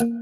And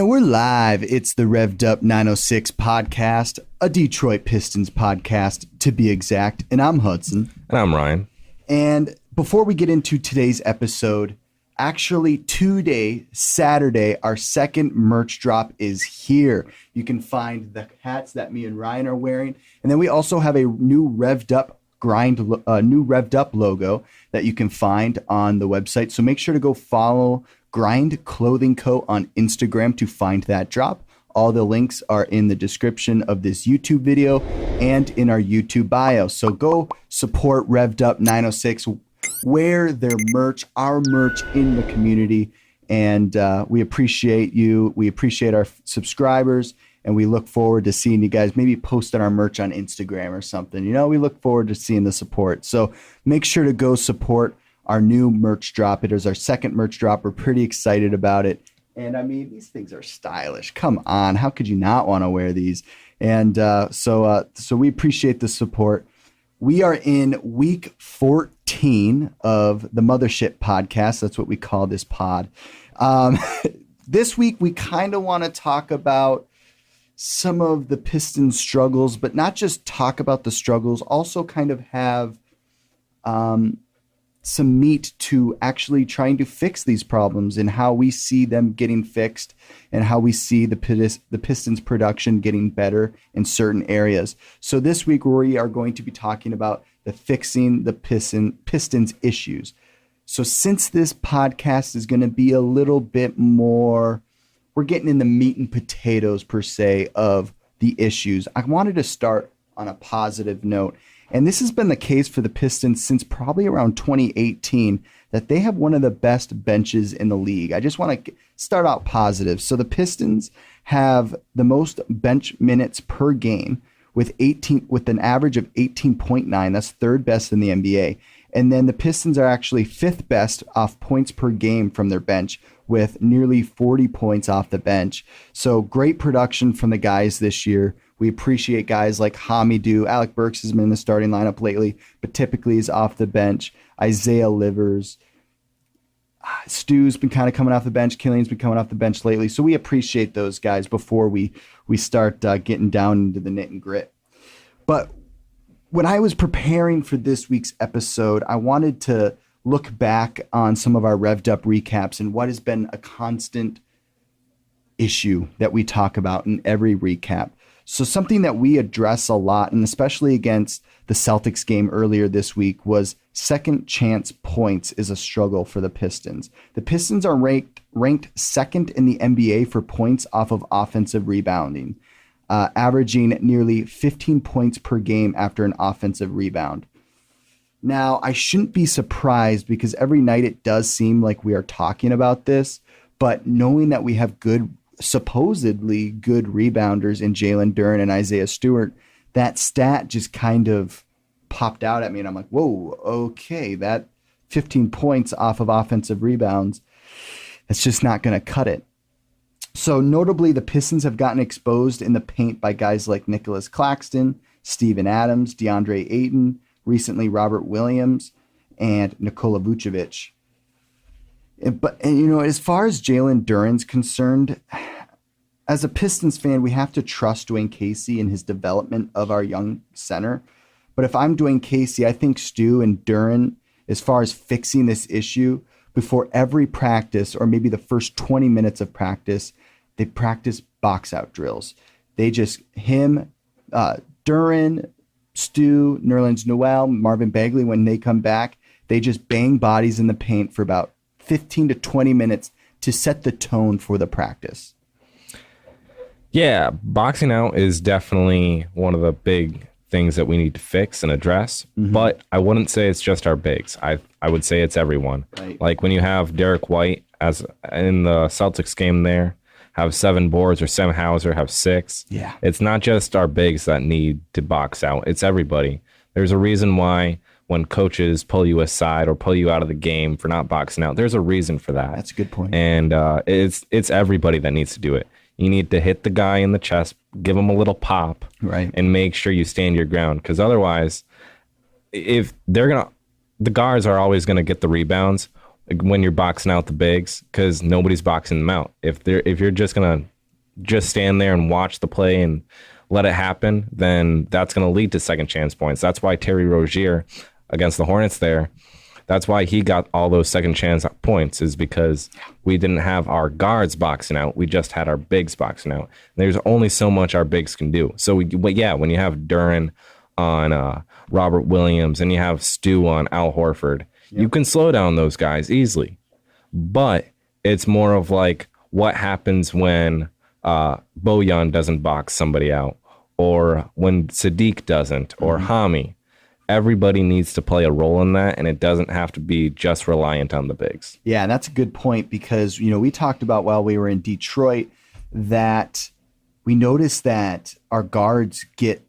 we're live. It's the Revved Up 906 podcast, a Detroit Pistons podcast to be exact. And I'm Hudson. And I'm Ryan. And before we get into today's episode, actually today, Saturday, our second merch drop is here. You can find the hats that me and Ryan are wearing. And then we also have a new Revved Up new Revved Up logo that you can find on the website. So make sure to go follow Grind Clothing Co. on Instagram to find that drop. All the links are in the description of this YouTube video and in our YouTube bio. So go support Revved Up 906, wear their merch, our merch in the community. And we appreciate you. We appreciate our subscribers. And we look forward to seeing you guys maybe posting our merch on Instagram or something. You know, we look forward to seeing the support. So make sure to go support our new merch drop. It is our second merch drop. We're pretty excited about it. And I mean, these things are stylish. Come on. How could you not want to wear these? And so we appreciate the support. We are in week 14 of the Mothership podcast. That's what we call this pod. This week, we kind of want to talk about some of the Pistons struggles, but not just talk about the struggles, also kind of have some meat to actually trying to fix these problems and how we see them getting fixed and how we see the Pistons production getting better in certain areas. So this week we are going to be talking about the fixing the Pistons issues. So since this podcast is going to be a little bit more, we're getting in the meat and potatoes per se of the issues, I wanted to start on a positive note. And this has been the case for the Pistons since probably around 2018, that they have one of the best benches in the league. I just want to start out positive. So the Pistons have the most bench minutes per game with an average of 18.9. That's third best in the NBA. And then the Pistons are actually fifth best off points per game from their bench with nearly 40 points off the bench. So great production from the guys this year. We appreciate guys like Hamidou. Alec Burks has been in the starting lineup lately, but typically is off the bench. Isaiah Livers. Stu's been kind of coming off the bench. Killian's been coming off the bench lately. So we appreciate those guys before we start getting down into the nit and grit. But when I was preparing for this week's episode, I wanted to look back on some of our Revved Up recaps and what has been a constant issue that we talk about in every recap. So something that we address a lot, and especially against the Celtics game earlier this week, was second chance points is a struggle for the Pistons. The Pistons are ranked second in the NBA for points off of offensive rebounding, averaging nearly 15 points per game after an offensive rebound. Now, I shouldn't be surprised because every night it does seem like we are talking about this, but knowing that we have supposedly good rebounders in Jalen Duren and Isaiah Stewart, that stat just kind of popped out at me. And I'm like, whoa, okay, that 15 points off of offensive rebounds, it's just not going to cut it. So notably, the Pistons have gotten exposed in the paint by guys like Nicholas Claxton, Steven Adams, DeAndre Ayton, recently Robert Williams, and Nikola Vucevic. But you know, as far as Jalen Duren's concerned, as a Pistons fan, we have to trust Dwayne Casey in his development of our young center. But if I'm Dwayne Casey, I think Stu and Duren, as far as fixing this issue, before every practice or maybe the first 20 minutes of practice, they practice box out drills. They just, Duren, Stu, Nerlens Noel, Marvin Bagley, when they come back, they just bang bodies in the paint for about 15 to 20 minutes to set the tone for the practice. Yeah, boxing out is definitely one of the big things that we need to fix and address. Mm-hmm. But I wouldn't say it's just our bigs. I would say it's everyone. Right. Like when you have Derek White as in the Celtics game there, have 7 boards, or Sam Hauser have 6. Yeah. It's not just our bigs that need to box out. It's everybody. There's a reason why when coaches pull you aside or pull you out of the game for not boxing out. There's a reason for that. That's a good point. And it's everybody that needs to do it. You need to hit the guy in the chest, give him a little pop, right, and make sure you stand your ground. Because otherwise, if the guards are always gonna get the rebounds when you're boxing out the bigs, because nobody's boxing them out. If you're just gonna stand there and watch the play and let it happen, then that's gonna lead to second chance points. That's why Terry Rozier against the Hornets there, that's why he got all those second chance points, is because we didn't have our guards boxing out. We just had our bigs boxing out. There's only so much our bigs can do. So, when you have Duren on Robert Williams and you have Stu on Al Horford, you can slow down those guys easily. But it's more of like what happens when Bojan doesn't box somebody out, or when Sadiq doesn't, or Hami. Everybody needs to play a role in that, and it doesn't have to be just reliant on the bigs. Yeah, and that's a good point, because we talked about while we were in Detroit that we noticed that our guards get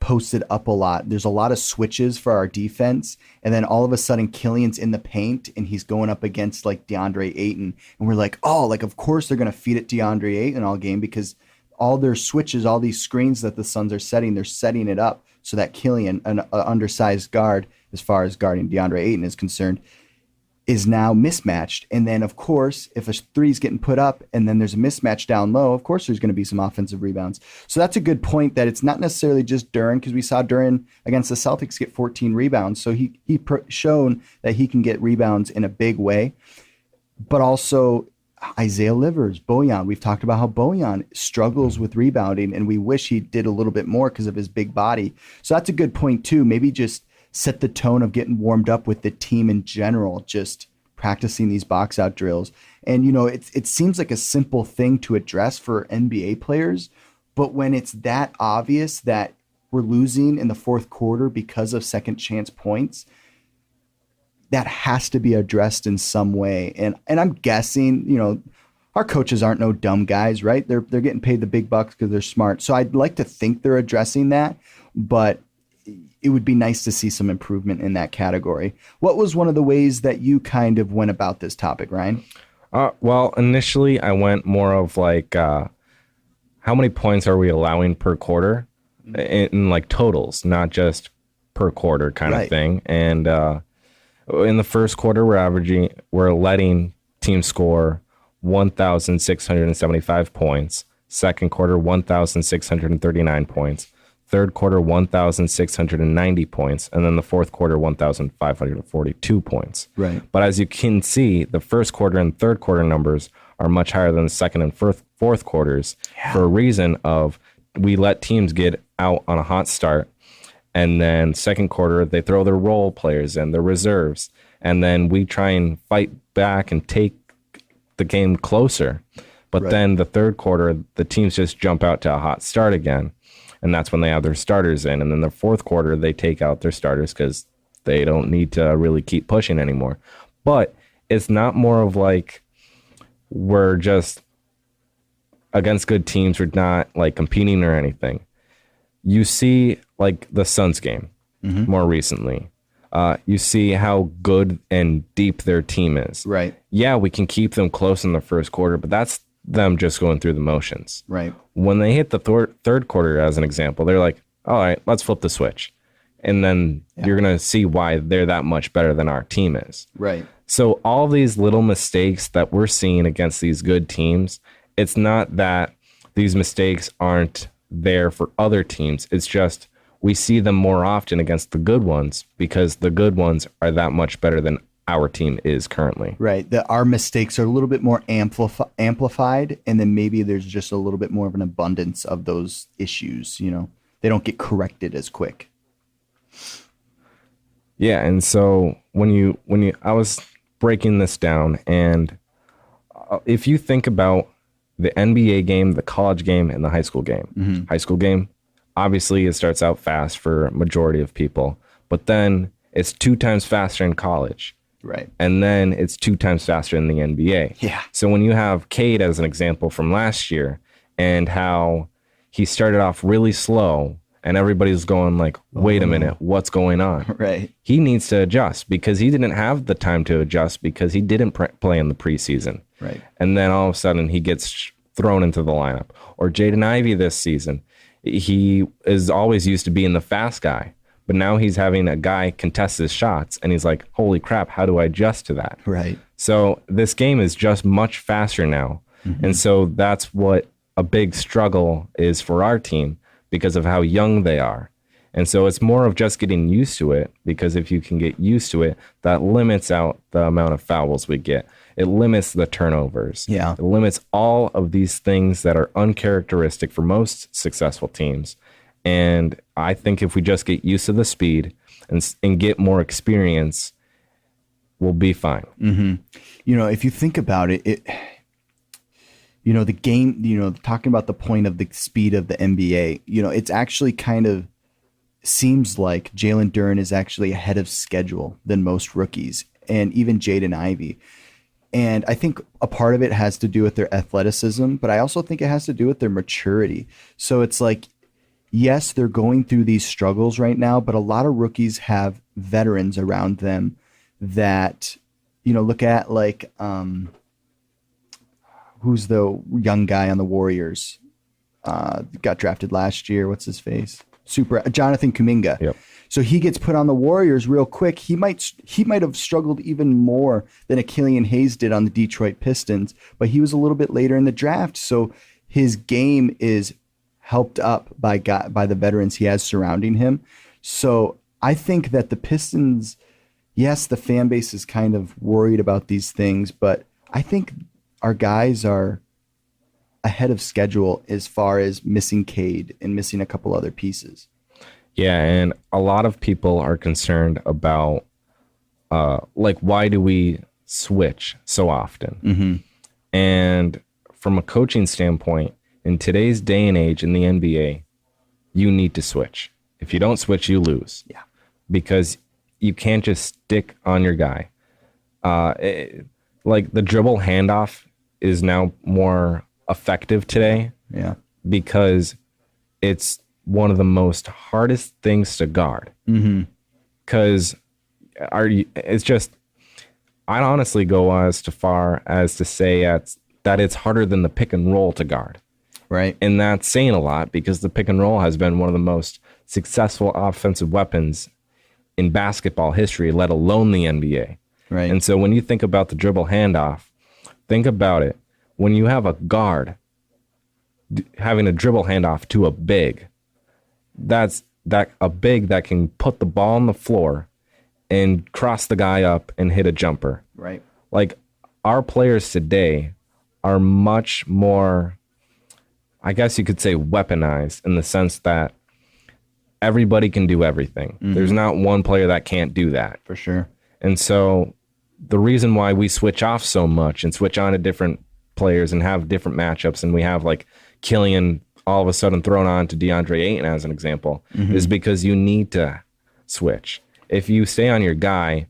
posted up a lot. There's a lot of switches for our defense, and then all of a sudden Killian's in the paint and he's going up against like DeAndre Ayton, and we're like, oh, like of course they're going to feed it DeAndre Ayton all game, because all their switches, all these screens that the Suns are setting, they're setting it up so that Killian, an undersized guard as far as guarding DeAndre Ayton is concerned, is now mismatched. And then, of course, if a three's getting put up and then there's a mismatch down low, of course there's going to be some offensive rebounds. So that's a good point, that it's not necessarily just Duren, because we saw Duren against the Celtics get 14 rebounds. So he shown that he can get rebounds in a big way. But also Isaiah Livers, Bojan. We've talked about how Bojan struggles with rebounding, and we wish he did a little bit more because of his big body. So that's a good point too. Maybe just set the tone of getting warmed up with the team in general, just practicing these box out drills. And, it seems like a simple thing to address for NBA players, but when it's that obvious that we're losing in the fourth quarter because of second chance points, that has to be addressed in some way. And I'm guessing, our coaches aren't no dumb guys, right? They're getting paid the big bucks because they're smart. So I'd like to think they're addressing that, but it would be nice to see some improvement in that category. What was one of the ways that you kind of went about this topic, Ryan? Well, initially I went more of like, how many points are we allowing per quarter in like totals, not just per quarter kind of thing. And in the first quarter, we're letting teams score 1,675 points. Second quarter, 1,639 points. Third quarter, 1,690 points. And then the fourth quarter, 1,542 points. Right. But as you can see, the first quarter and third quarter numbers are much higher than the second and fourth quarters for a reason of we let teams get out on a hot start. And then second quarter, they throw their role players in, their reserves. And then we try and fight back and take the game closer. But then the third quarter, the teams just jump out to a hot start again. And that's when they have their starters in. And then the fourth quarter, they take out their starters because they don't need to really keep pushing anymore. But it's not more of like we're just against good teams. We're not like competing or anything. You see like the Suns game more recently. You see how good and deep their team is. Right. Yeah, we can keep them close in the first quarter, but that's them just going through the motions. Right. When they hit the third quarter, as an example, they're like, all right, let's flip the switch. And then you're going to see why they're that much better than our team is. Right. So all these little mistakes that we're seeing against these good teams, it's not that these mistakes aren't there for other teams. It's just we see them more often against the good ones because the good ones are that much better than our team is currently. Right. Our mistakes are a little bit more amplified, and then maybe there's just a little bit more of an abundance of those issues. They don't get corrected as quick. Yeah, and so when I was breaking this down, and if you think about the NBA game, the college game, and the high school game. High school game, obviously, it starts out fast for a majority of people, but then it's 2 times faster in college. Right. And then it's 2 times faster in the NBA. Yeah. So when you have Cade as an example from last year and how he started off really slow and everybody's going like, wait a minute, what's going on? Right. He needs to adjust because he didn't have the time to adjust because he didn't play in the preseason. Right. And then all of a sudden he gets thrown into the lineup. Or Jaden Ivey this season, he is always used to being the fast guy, but now he's having a guy contest his shots, and he's like, holy crap, how do I adjust to that? Right. So this game is just much faster now. And so that's what a big struggle is for our team because of how young they are. And so it's more of just getting used to it, because if you can get used to it, that limits out the amount of fouls we get. It limits the turnovers. Yeah. It limits all of these things that are uncharacteristic for most successful teams. And I think if we just get used to the speed and get more experience, we'll be fine. You know, if you think about it, you know, the game, you know, talking about the point of the speed of the NBA, you know, it's actually kind of seems like Jalen Duren is actually ahead of schedule than most rookies, and even Jaden Ivey. And I think a part of it has to do with their athleticism, but I also think it has to do with their maturity. So it's like, yes, they're going through these struggles right now, but a lot of rookies have veterans around them that, you know, look at like, who's the young guy on the Warriors? Got drafted last year. What's his face? Jonathan Kuminga. Yep. So he gets put on the Warriors real quick. He might have struggled even more than a Killian Hayes did on the Detroit Pistons, but he was a little bit later in the draft. So his game is helped up by the veterans he has surrounding him. So I think that the Pistons, yes, the fan base is kind of worried about these things, but I think our guys are ahead of schedule as far as missing Cade and missing a couple other pieces. Yeah, and a lot of people are concerned about, like, why do we switch so often? And from a coaching standpoint, in today's day and age in the NBA, you need to switch. If you don't switch, you lose. Yeah. Because you can't just stick on your guy. Like the dribble handoff is now more effective today. Yeah. Because it's one of the most hardest things to guard. Because it's just, I'd honestly go as far as to say that it's harder than the pick and roll to guard. Right. And that's saying a lot, because the pick and roll has been one of the most successful offensive weapons in basketball history, let alone the NBA. Right. And so when you think about the dribble handoff, think about it. When you have a guard having a dribble handoff to a big, that's a big that can put the ball on the floor and cross the guy up and hit a jumper. Right. Like, our players today are much more, I guess you could say, weaponized, in the sense that everybody can do everything. There's not one player that can't do that. For sure. And so the reason why we switch off so much and switch on to different players and have different matchups, and we have like Killian all of a sudden thrown on to DeAndre Ayton as an example, is because you need to switch. If you stay on your guy,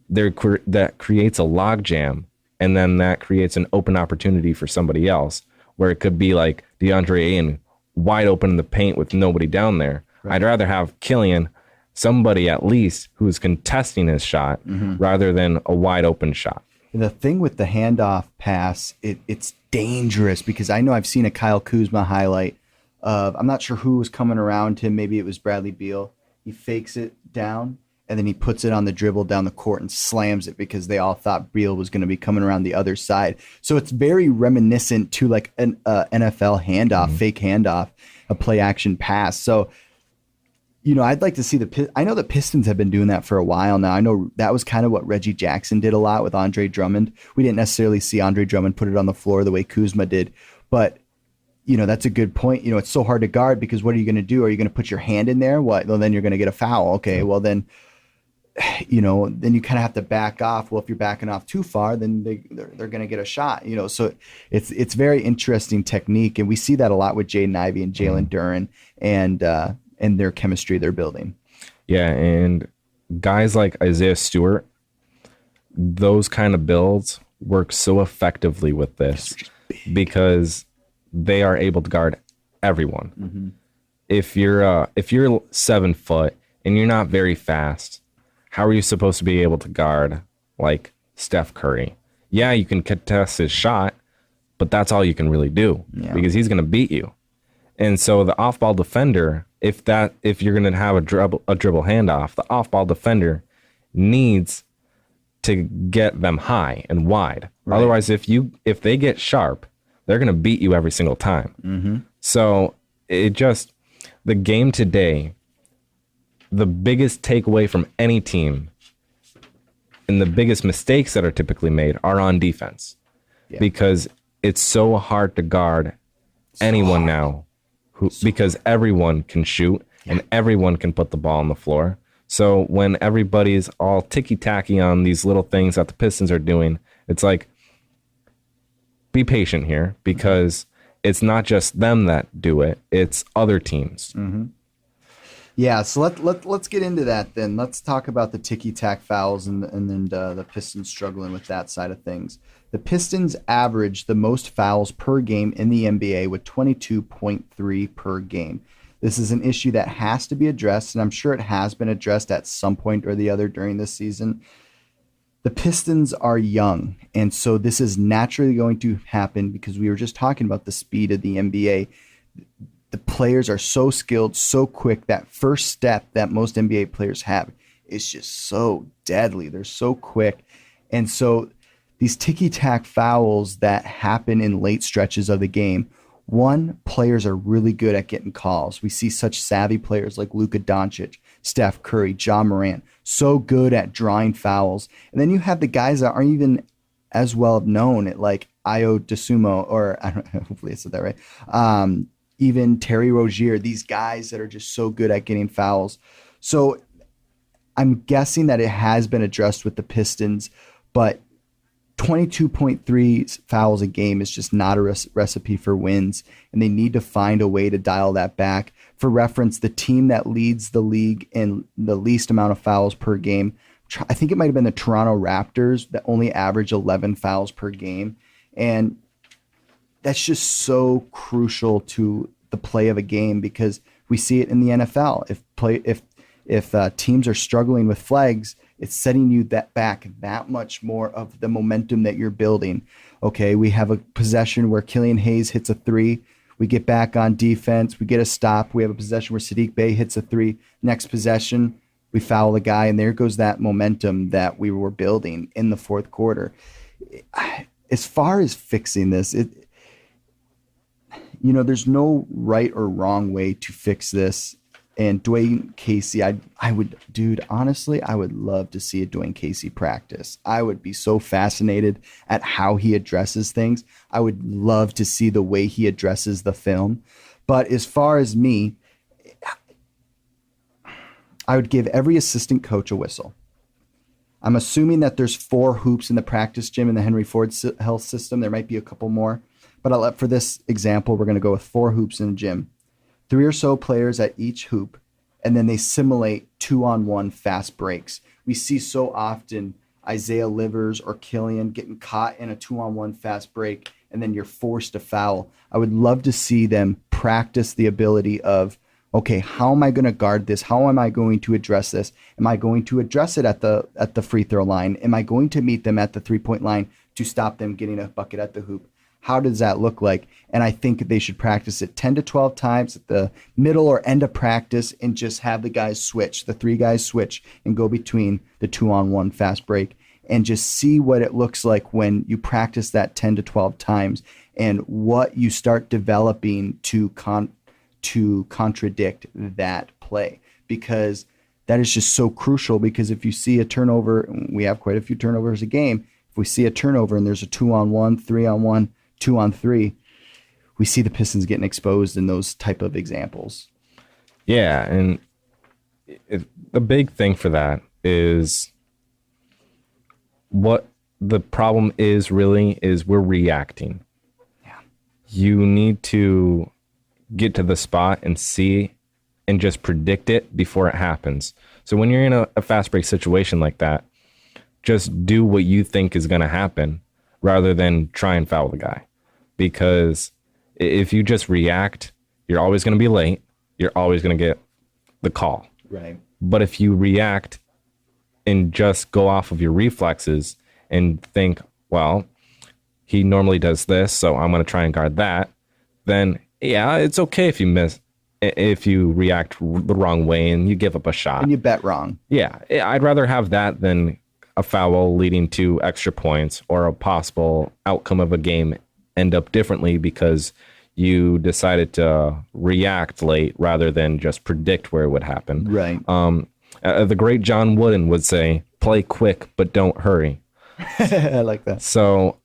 that creates a logjam, and then that creates an open opportunity for somebody else, where it could be like DeAndre Ayton wide open in the paint with nobody down there. Right. I'd rather have Killian, somebody at least who's contesting his shot, rather than a wide open shot. The thing with the handoff pass, it's dangerous, because I know I've seen a Kyle Kuzma highlight of, I'm not sure who was coming around him. Maybe it was Bradley Beal. He fakes it down, and then he puts it on the dribble down the court and slams it, because they all thought Beal was going to be coming around the other side. So it's very reminiscent to like an NFL handoff, fake handoff, a play action pass. So, you know, I'd like to see I know the Pistons have been doing that for a while now. I know that was kind of what Reggie Jackson did a lot with Andre Drummond. We didn't necessarily see Andre Drummond put it on the floor the way Kuzma did, but you know, that's a good point. You know, it's so hard to guard, because what are you going to do? Are you going to put your hand in there? What? Well, then you're going to get a foul. Okay. Well, then, you know, then you kind of have to back off. Well, if you're backing off too far, then they're going to get a shot, you know? So it's very interesting technique. And we see that a lot with Jaden Ivey and Jalen Duren and their chemistry they're building. Yeah. And guys like Isaiah Stewart, those kind of builds work so effectively with this, because they are able to guard everyone. if you're 7 foot and you're not very fast, how are you supposed to be able to guard like Steph Curry? Yeah, you can contest his shot, but that's all you can really do because he's going to beat you. And so the off-ball defender, if you're going to have a dribble handoff, the off-ball defender needs to get them high and wide. Right. Otherwise, if they get sharp, they're going to beat you every single time. Mm-hmm. So the game today, the biggest takeaway from any team and the biggest mistakes that are typically made are on defense because it's so hard to guard anyone now because everyone can shoot and everyone can put the ball on the floor. So when everybody's all ticky-tacky on these little things that the Pistons are doing, it's like, be patient here because it's not just them that do it, it's other teams. Mm-hmm. Yeah, so let's get into that then. Let's talk about the ticky-tack fouls and then the Pistons struggling with that side of things. The Pistons average the most fouls per game in the NBA with 22.3 per game. This is an issue that has to be addressed, and I'm sure it has been addressed at some point or the other during this season. The Pistons are young, and so this is naturally going to happen because we were just talking about the speed of the NBA. The players are so skilled, so quick. That first step that most NBA players have is just so deadly. They're so quick. And so these ticky-tack fouls that happen in late stretches of the game, one, players are really good at getting calls. We see such savvy players like Luka Doncic, Steph Curry, Ja Morant, so good at drawing fouls. And then you have the guys that aren't even as well known at like Ayo Dosunmu, or I don't know, hopefully I said that right. Even Terry Rozier, these guys that are just so good at getting fouls. So I'm guessing that it has been addressed with the Pistons, but 22.3 fouls a game is just not a recipe for wins, and they need to find a way to dial that back. For reference, the team that leads the league in the least amount of fouls per game, I think it might have been the Toronto Raptors that only average 11 fouls per game. And that's just so crucial to the play of a game because we see it in the NFL. If teams are struggling with flags, it's setting you back that much more of the momentum that you're building. Okay, we have a possession where Killian Hayes hits a three. We get back on defense. We get a stop. We have a possession where Saddiq Bey hits a three. Next possession, we foul the guy, and there goes that momentum that we were building in the fourth quarter. As far as fixing this, there's no right or wrong way to fix this. And Dwayne Casey, honestly, I would love to see a Dwayne Casey practice. I would be so fascinated at how he addresses things. I would love to see the way he addresses the film. But as far as me, I would give every assistant coach a whistle. I'm assuming that there's 4 hoops in the practice gym in the Henry Ford Health System. There might be a couple more. But for this example, we're going to go with 4 hoops in a gym. 3 or so players at each hoop, and then they simulate 2-on-1 fast breaks. We see so often Isaiah Livers or Killian getting caught in a 2-on-1 fast break, and then you're forced to foul. I would love to see them practice the ability of, okay, how am I going to guard this? How am I going to address this? Am I going to address it at the free throw line? Am I going to meet them at the 3-point line to stop them getting a bucket at the hoop? How does that look like? And I think they should practice it 10 to 12 times at the middle or end of practice and just have the guys switch, the 3 guys switch and go between the 2-on-1 fast break and just see what it looks like when you practice that 10 to 12 times and what you start developing to contradict that play, because that is just so crucial. Because if you see a turnover, we have quite a few turnovers a game. If we see a turnover and there's a 2-on-1, 3-on-1, 2-on-3, we see the Pistons getting exposed in those type of examples. Yeah, and the big thing for that is what the problem is really is we're reacting. Yeah. You need to get to the spot and see and just predict it before it happens. So when you're in a fast break situation like that, just do what you think is going to happen rather than try and foul the guy. Because if you just react, you're always going to be late. you're always going to get the call. Right. But if you react and just go off of your reflexes and think, well, he normally does this, so I'm going to try and guard that, then yeah, it's okay if you react the wrong way and you give up a shot. And you bet wrong. Yeah, I'd rather have that than a foul leading to extra points or a possible outcome of a game end up differently because you decided to react late rather than just predict where it would happen. Right. The great John Wooden would say, play quick, but don't hurry. I like that. So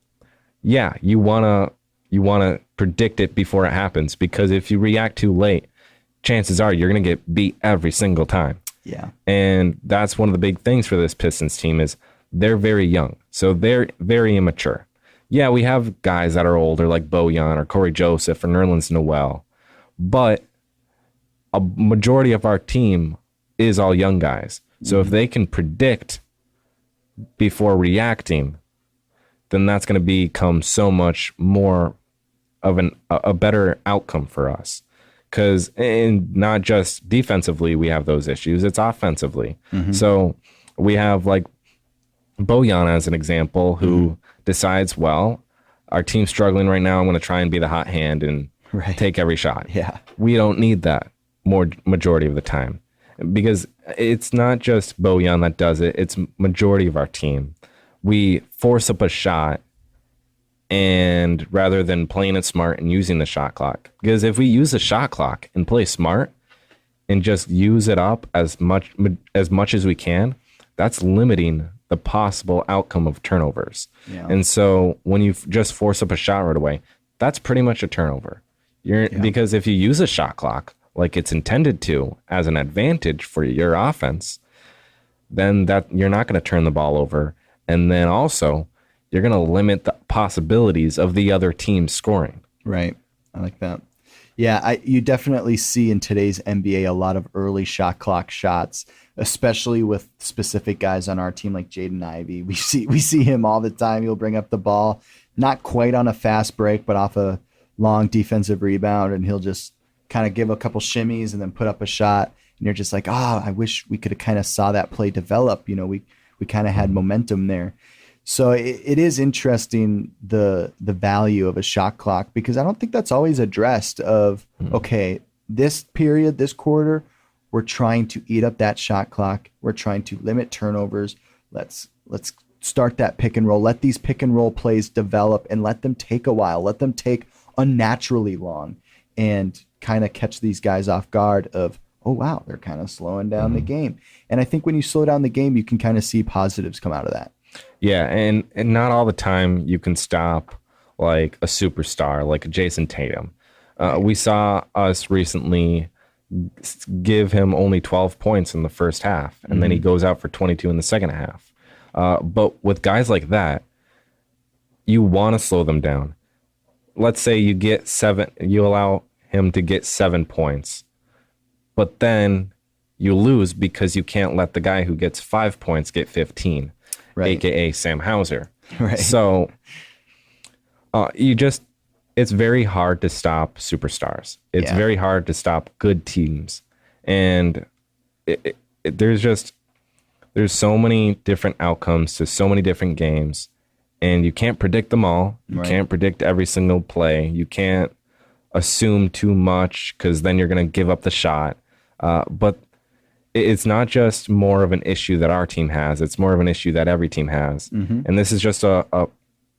yeah, you want to predict it before it happens, because if you react too late, chances are you're going to get beat every single time. Yeah. And that's one of the big things for this Pistons team is they're very young. So they're very immature. Yeah, we have guys that are older like Bojan or Corey Joseph or Nerlens Noel, but a majority of our team is all young guys. So if they can predict before reacting, then that's going to become so much more of a better outcome for us. Because not just defensively we have those issues, it's offensively. So we have like Bojan as an example who decides, well, our team's struggling right now, I'm going to try and be the hot hand and take every shot. Yeah. We don't need that majority of the time, because it's not just Bojan that does it, it's majority of our team. We force up a shot, and rather than playing it smart and using the shot clock, because if we use the shot clock and play smart and just use it up as much as we can, that's limiting the possible outcome of turnovers. Yeah. And so when you just force up a shot right away, that's pretty much a turnover. Because if you use a shot clock like it's intended to as an advantage for your offense, then that you're not going to turn the ball over. And then also you're going to limit the possibilities of the other team scoring. Right. I like that. Yeah, you definitely see in today's NBA a lot of early shot clock shots, especially with specific guys on our team like Jaden Ivey. We see him all the time. He'll bring up the ball, not quite on a fast break, but off a long defensive rebound, and he'll just kind of give a couple shimmies and then put up a shot. And you're just like, I wish we could have kind of saw that play develop. You know, we kind of had momentum there. So it is interesting the value of a shot clock, because I don't think that's always addressed of, okay, this period, this quarter, we're trying to eat up that shot clock. We're trying to limit turnovers. Let's start that pick and roll. Let these pick and roll plays develop and let them take a while. Let them take unnaturally long and kind of catch these guys off guard of, oh, wow, they're kind of slowing down the game. And I think when you slow down the game, you can kind of see positives come out of that. Yeah, and not all the time you can stop like a superstar, like a Jason Tatum. We saw us recently give him only 12 points in the first half, and then he goes out for 22 in the second half. But with guys like that, you want to slow them down. Let's say you allow him to get 7 points, but then you lose because you can't let the guy who gets 5 points get 15. Right. AKA Sam Hauser. Right. So it's very hard to stop superstars. It's very hard to stop good teams. And there's so many different outcomes to so many different games, and you can't predict them all. You can't predict every single play. You can't assume too much, because then you're going to give up the shot. But it's not just more of an issue that our team has. It's more of an issue that every team has. And this is just a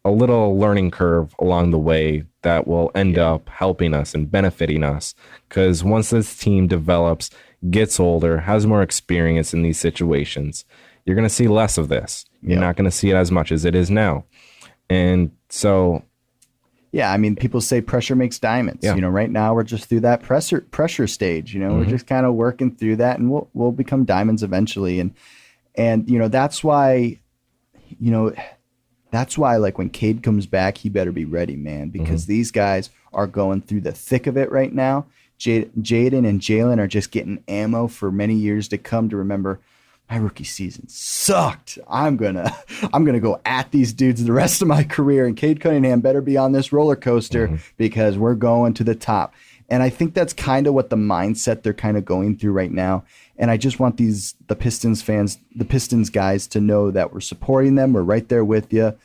little learning curve along the way that will end up helping us and benefiting us. Because once this team develops, gets older, has more experience in these situations, you're going to see less of this. You're not going to see it as much as it is now. And so... yeah, I mean, people say pressure makes diamonds. Yeah. You know, right now we're just through that pressure stage. You know, we're just kind of working through that, and we'll become diamonds eventually. And you know, that's why like when Cade comes back, he better be ready, man, because these guys are going through the thick of it right now. Jaden and Jalen are just getting ammo for many years to come to remember, my rookie season sucked. I'm gonna go at these dudes the rest of my career, and Cade Cunningham better be on this roller coaster because we're going to the top. And I think that's kind of what the mindset they're kind of going through right now. And I just want the Pistons fans, the Pistons guys to know that we're supporting them. We're right there with you.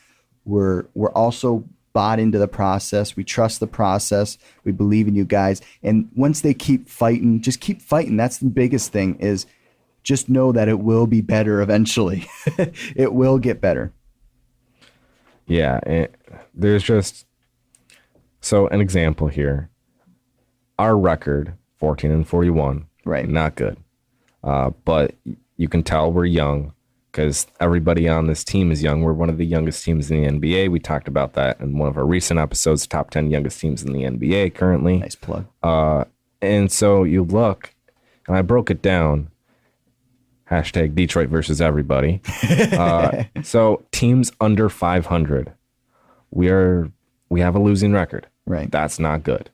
We're also bought into the process. We trust the process. We believe in you guys. And once they keep fighting, just keep fighting. That's the biggest thing, is just know that it will be better eventually. It will get better. Yeah. There's just, so an example here, our record 14-41, right? Not good. But you can tell we're young, because everybody on this team is young. We're one of the youngest teams in the NBA. We talked about that in one of our recent episodes, top 10 youngest teams in the NBA currently. Nice plug. And so you look, and I broke it down, hashtag Detroit versus everybody. So teams under 500, we have a losing record. Right. That's not good.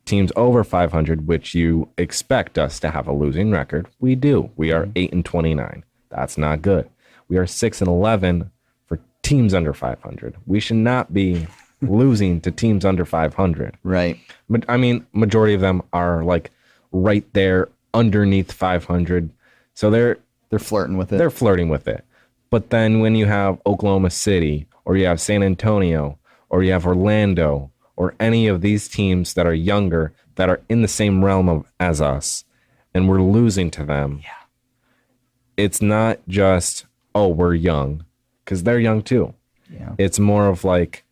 Teams over 500, which you expect us to have a losing record, we do. We are 8-29. That's not good. We are 6-11 for teams under 500. We should not be losing to teams under 500. Right. But I mean, majority of them are like right there underneath 500. So they're flirting with it. They're flirting with it. But then when you have Oklahoma City, or you have San Antonio, or you have Orlando, or any of these teams that are younger, that are in the same realm as us, and we're losing to them. Yeah. It's not just, oh, we're young, because they're young too. Yeah. It's more of like,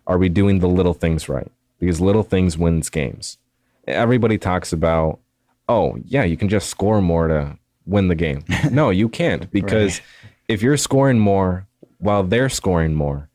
are we doing the little things right? Because little things wins games. Everybody talks about, oh, yeah, you can just score more to win the game. No, you can't, because if you're scoring more while they're scoring more,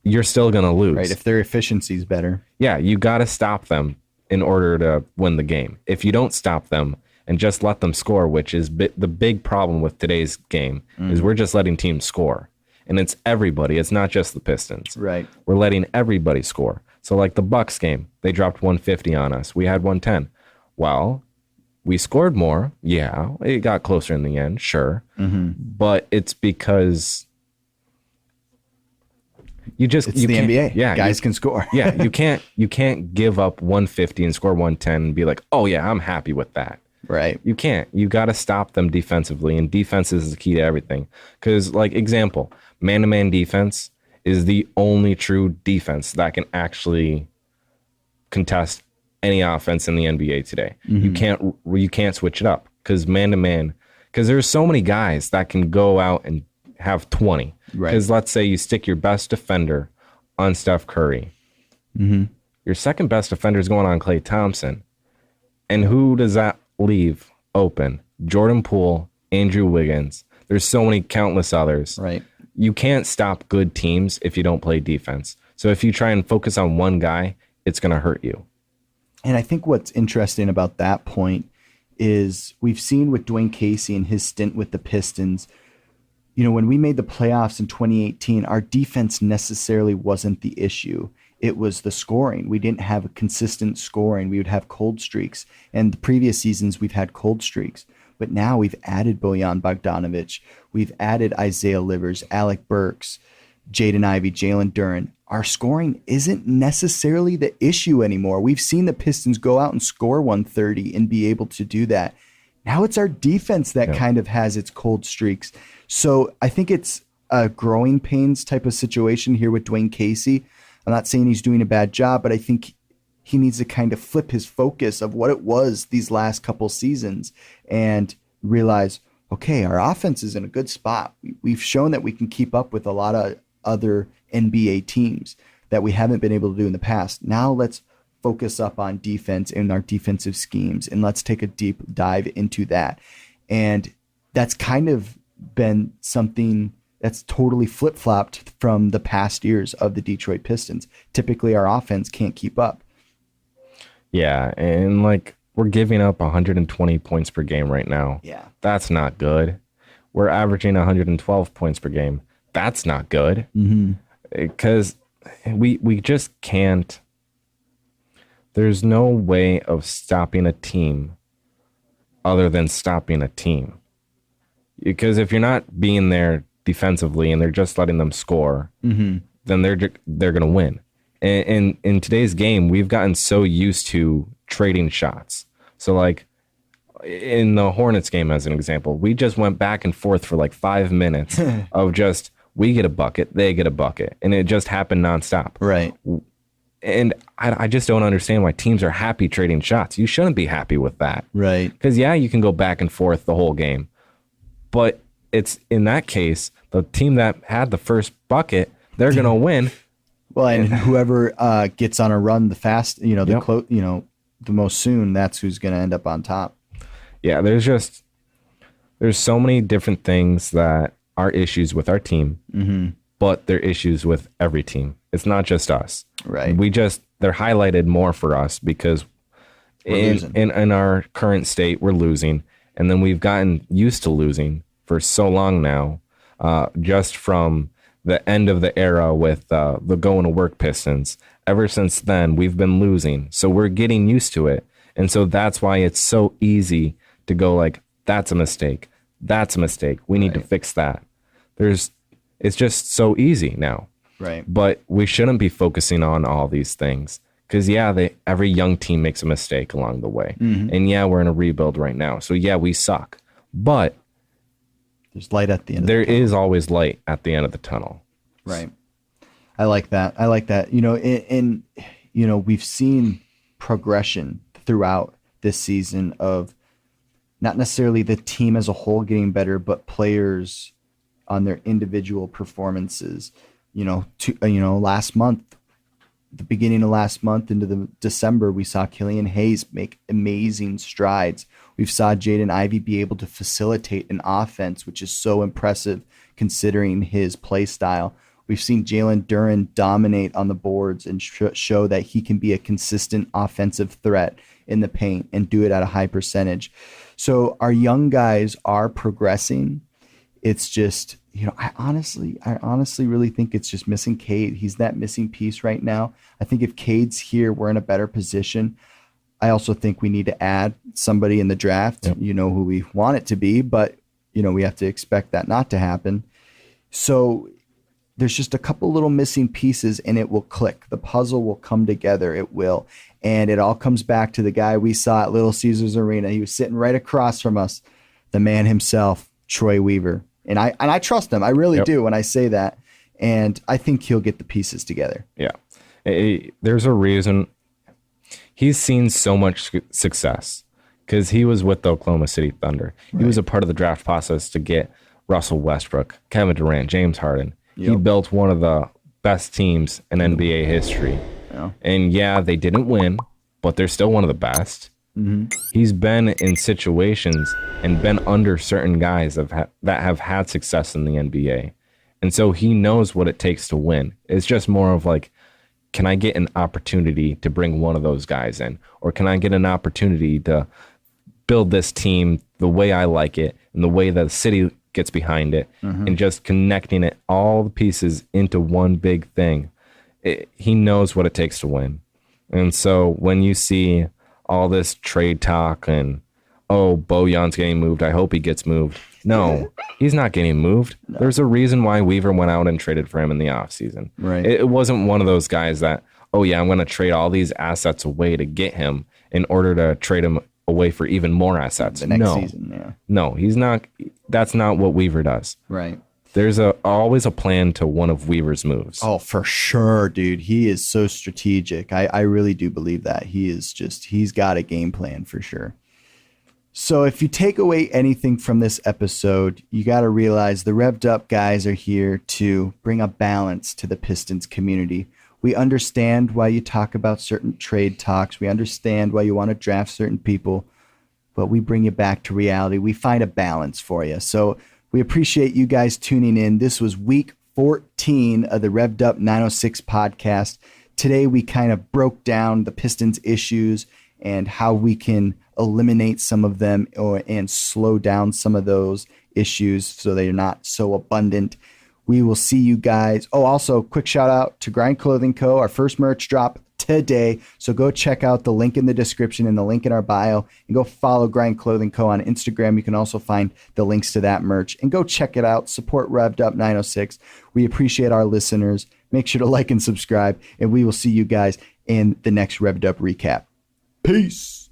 you're still going to lose. Right, if their efficiency is better. Yeah, you got to stop them in order to win the game. If you don't stop them and just let them score, which is the big problem with today's game, is we're just letting teams score. And it's everybody. It's not just the Pistons. Right. We're letting everybody score. So like the Bucks game, they dropped 150 on us. We had 110. Well, we scored more. Yeah, it got closer in the end, sure. But it's because it's the NBA. Yeah, guys can score. Yeah, you can't give up 150 and score 110 and be like, oh yeah, I'm happy with that. Right. You can't. You got to stop them defensively, and defense is the key to everything. Because, like, example, man-to-man defense is the only true defense that can actually contest any offense in the NBA today. You can't switch it up, because man-to-man, because there's so many guys that can go out and have 20. Right. Because let's say you stick your best defender on Steph Curry. Your second best defender is going on Klay Thompson. And who does that leave open? Jordan Poole, Andrew Wiggins. There's so many countless others. Right. You can't stop good teams if you don't play defense. So if you try and focus on one guy, it's going to hurt you. And I think what's interesting about that point is we've seen with Dwayne Casey and his stint with the Pistons, you know, when we made the playoffs in 2018, our defense necessarily wasn't the issue. It was the scoring. We didn't have a consistent scoring. We would have cold streaks. And the previous seasons, we've had cold streaks. But now we've added Bojan Bogdanovic. We've added Isaiah Livers, Alec Burks, Jaden Ivey, Jalen Duren. Our scoring isn't necessarily the issue anymore. We've seen the Pistons go out and score 130 and be able to do that. Now it's our defense that kind of has its cold streaks. So I think it's a growing pains type of situation here with Dwayne Casey. I'm not saying he's doing a bad job, but I think he needs to kind of flip his focus of what it was these last couple seasons and realize, okay, our offense is in a good spot. We've shown that we can keep up with a lot of other NBA teams that we haven't been able to do in the past. Now let's focus up on defense and our defensive schemes, and let's take a deep dive into that. And that's kind of been something that's totally flip-flopped from the past years of the Detroit Pistons. Typically, our offense can't keep up. Yeah, and like we're giving up 120 points per game right now. Yeah. That's not good. We're averaging 112 points per game. That's not good. Because we just can't. There's no way of stopping a team other than stopping a team. Because if you're not being there defensively and they're just letting them score, then they're going to win. And in today's game, we've gotten so used to trading shots. So like in the Hornets game, as an example, we just went back and forth for like 5 minutes of just, we get a bucket, they get a bucket. And it just happened nonstop. Right. And I just don't understand why teams are happy trading shots. You shouldn't be happy with that. Right. Because, yeah, you can go back and forth the whole game. But it's in that case, the team that had the first bucket, they're going to win. Well, and whoever gets on a run the fast, the most soon, that's who's going to end up on top. Yeah, there's so many different things that are issues with our team, but they're issues with every team. It's not just us. Right. They're highlighted more for us because in our current state, we're losing. And then we've gotten used to losing for so long now, just from the end of the era with the going to work Pistons. Ever since then, we've been losing. So we're getting used to it. And so that's why it's so easy to go like, that's a mistake. That's a mistake. We need to fix that. It's just so easy now. Right. But we shouldn't be focusing on all these things because, every young team makes a mistake along the way. And we're in a rebuild right now. So, we suck. But there's light at the end. There is always light at the end of the tunnel. Right. I like that. We've seen progression throughout this season of not necessarily the team as a whole getting better, but players on their individual performances. Last month, the beginning of last month into the December, we saw Killian Hayes make amazing strides. We saw Jaden Ivey be able to facilitate an offense, which is so impressive considering his play style. We've seen Jalen Duren dominate on the boards and show that he can be a consistent offensive threat in the paint and do it at a high percentage. So our young guys are progressing. It's just, I honestly really think it's just missing Cade. He's that missing piece right now. I think if Cade's here, we're in a better position. I also think we need to add somebody in the draft, who we want it to be, but, we have to expect that not to happen. So there's just a couple little missing pieces and it will click. The puzzle will come together. It will. And it all comes back to the guy we saw at Little Caesars Arena. He was sitting right across from us, the man himself, Troy Weaver. And I trust him. I really do when I say that. And I think he'll get the pieces together. Yeah. There's a reason he's seen so much success because he was with the Oklahoma City Thunder. He was a part of the draft process to get Russell Westbrook, Kevin Durant, James Harden. He built one of the best teams in NBA history. Yeah. And they didn't win, but they're still one of the best. He's been in situations and been under certain guys that have had success in the NBA. And so he knows what it takes to win. It's just more of like, can I get an opportunity to bring one of those guys in? Or can I get an opportunity to build this team the way I like it and the way that the city gets behind it and just connecting it, all the pieces into one big thing. He knows what it takes to win. And so when you see all this trade talk and, Bojan's getting moved, I hope he gets moved. No, he's not getting moved. No. There's a reason why Weaver went out and traded for him in the offseason. Right. It wasn't one of those guys that, I'm going to trade all these assets away to get him in order to trade him away for even more assets. The next season, No, he's not. That's not what Weaver does. Right. There's always a plan to one of Weaver's moves. Oh, for sure, dude. He is so strategic. I really do believe that. He's got a game plan for sure. So if you take away anything from this episode, you got to realize the Revved Up guys are here to bring a balance to the Pistons community. We understand why you talk about certain trade talks. We understand why you want to draft certain people, but we bring you back to reality. We find a balance for you. So we appreciate you guys tuning in. This was week 14 of the Revved Up 906 podcast. Today we kind of broke down the Pistons issues and how we can eliminate some of them and slow down some of those issues so they're not so abundant. We will see you guys. Oh, also quick shout out to Grind Clothing Co. Our first merch drop today. So go check out the link in the description and the link in our bio and go follow Grind Clothing Co. on Instagram. You can also find the links to that merch and go check it out. Support Revved Up 906. We appreciate our listeners. Make sure to like and subscribe, and we will see you guys in the next Revved Up recap. Peace.